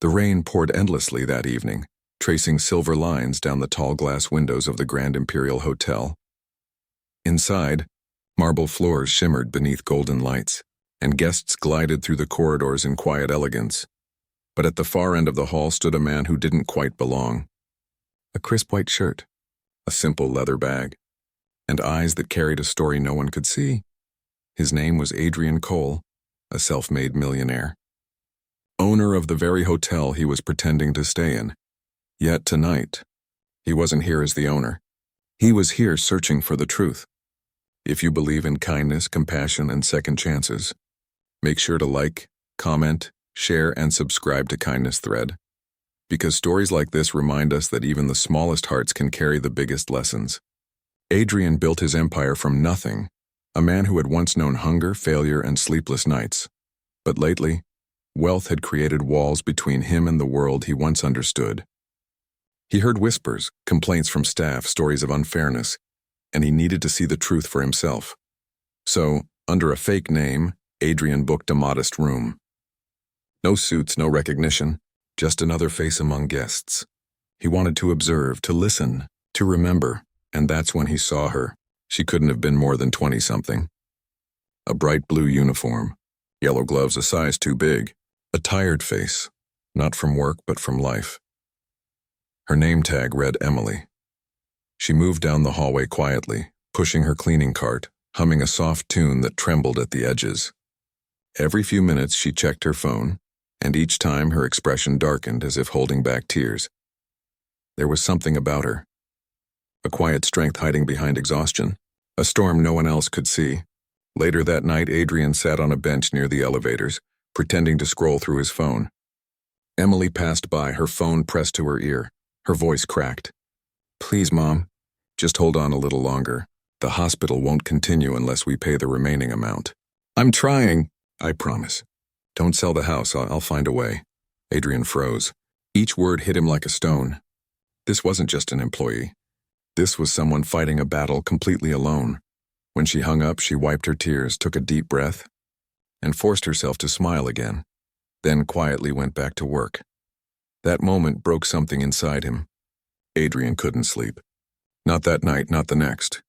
The rain poured endlessly that evening, tracing silver lines down the tall glass windows of the Grand Imperial Hotel. Inside, marble floors shimmered beneath golden lights, and guests glided through the corridors in quiet elegance. But at the far end of the hall stood a man who didn't quite belong. A crisp white shirt, a simple leather bag, and eyes that carried a story no one could see. His name was Adrian Cole, a self-made millionaire, owner of the very hotel he was pretending to stay in. Yet tonight, he wasn't here as the owner. He was here searching for the truth. If you believe in kindness, compassion, and second chances, make sure to like, comment, share, and subscribe to Kindness Thread, because stories like this remind us that even the smallest hearts can carry the biggest lessons. Adrian built his empire from nothing, a man who had once known hunger, failure, and sleepless nights. But lately, wealth had created walls between him and the world he once understood. He heard whispers, complaints from staff, stories of unfairness, and he needed to see the truth for himself. So, under a fake name, Adrian booked a modest room. No suits, no recognition, just another face among guests. He wanted to observe, to listen, to remember, and that's when he saw her. She couldn't have been more than 20-something. A bright blue uniform, yellow gloves a size too big, a tired face, not from work but from life. Her name tag read Emily. She moved down the hallway quietly, pushing her cleaning cart, humming a soft tune that trembled at the edges. Every few minutes she checked her phone, and each time her expression darkened as if holding back tears. There was something about her. A quiet strength hiding behind exhaustion, a storm no one else could see. Later that night, Adrian sat on a bench near the elevators, pretending to scroll through his phone. Emily passed by, her phone pressed to her ear. Her voice cracked. "Please, Mom, just hold on a little longer. The hospital won't continue unless we pay the remaining amount." "I'm trying, I promise. Don't sell the house, I'll find a way." Adrian froze. Each word hit him like a stone. This wasn't just an employee. This was someone fighting a battle completely alone. When she hung up, she wiped her tears, took a deep breath, and forced herself to smile again, then quietly went back to work. That moment broke something inside him. Adrian couldn't sleep. Not that night, not the next.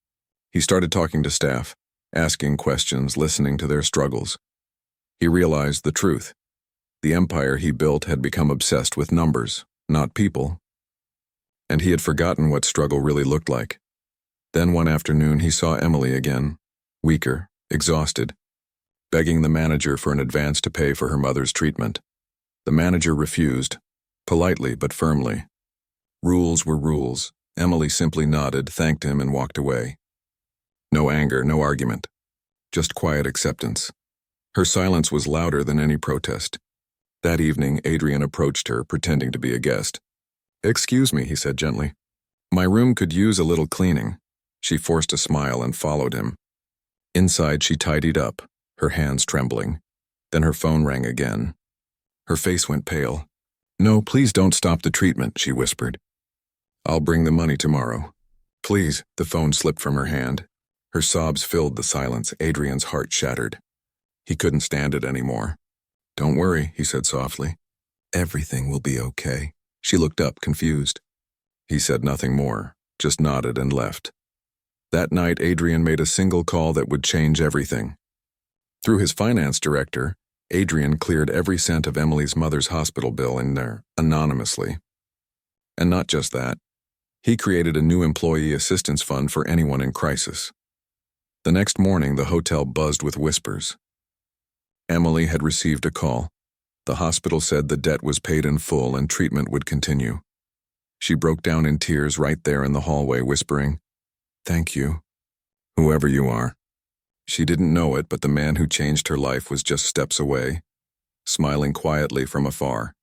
He started talking to staff, asking questions, listening to their struggles. He realized the truth. The empire he built had become obsessed with numbers, not people. And he had forgotten what struggle really looked like. Then one afternoon he saw Emily again, weaker, exhausted, begging the manager for an advance to pay for her mother's treatment. The manager refused, politely but firmly. Rules were rules. Emily simply nodded, thanked him, and walked away. No anger, no argument, just quiet acceptance. Her silence was louder than any protest. That evening, Adrian approached her, pretending to be a guest. "Excuse me," he said gently. "My room could use a little cleaning." She forced a smile and followed him. Inside, she tidied up, her hands trembling. Then her phone rang again. Her face went pale. "No, please don't stop the treatment," she whispered. "I'll bring the money tomorrow." "Please." The phone slipped from her hand. Her sobs filled the silence. Adrian's heart shattered. He couldn't stand it anymore. "Don't worry," he said softly. "Everything will be okay." She looked up, confused. He said nothing more, just nodded and left. That night, Adrian made a single call that would change everything. Through his finance director, Adrian cleared every cent of Emily's mother's hospital bill in there, anonymously. And not just that, he created a new employee assistance fund for anyone in crisis. The next morning, the hotel buzzed with whispers. Emily had received a call. The hospital said the debt was paid in full and treatment would continue. She broke down in tears right there in the hallway, whispering, "Thank you, whoever you are." She didn't know it, but the man who changed her life was just steps away, smiling quietly from afar.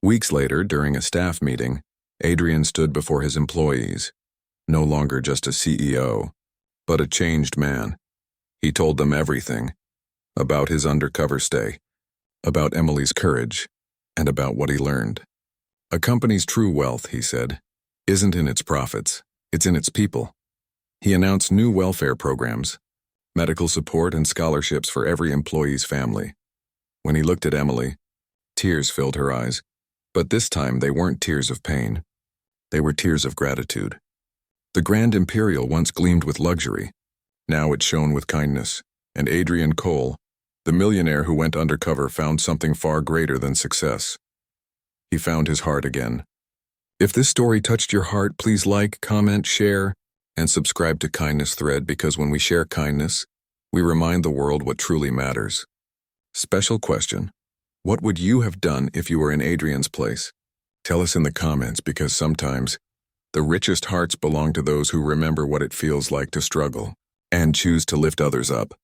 Weeks later, during a staff meeting, Adrian stood before his employees, no longer just a CEO, but a changed man. He told them everything, about his undercover stay, about Emily's courage, and about what he learned. "A company's true wealth," he said, "isn't in its profits, it's in its people." He announced new welfare programs, medical support and scholarships for every employee's family. When he looked at Emily, Tears filled her eyes, but this time they weren't tears of pain. They were tears of gratitude. The Grand Imperial once gleamed with luxury. Now it shone with kindness, and Adrian Cole, the millionaire who went undercover, found something far greater than success. He found his heart again. If this story touched your heart, please like, comment, share, and subscribe to Kindness Thread, because when we share kindness, we remind the world what truly matters. Special question: what would you have done if you were in Adrian's place? Tell us in the comments, because sometimes the richest hearts belong to those who remember what it feels like to struggle and choose to lift others up.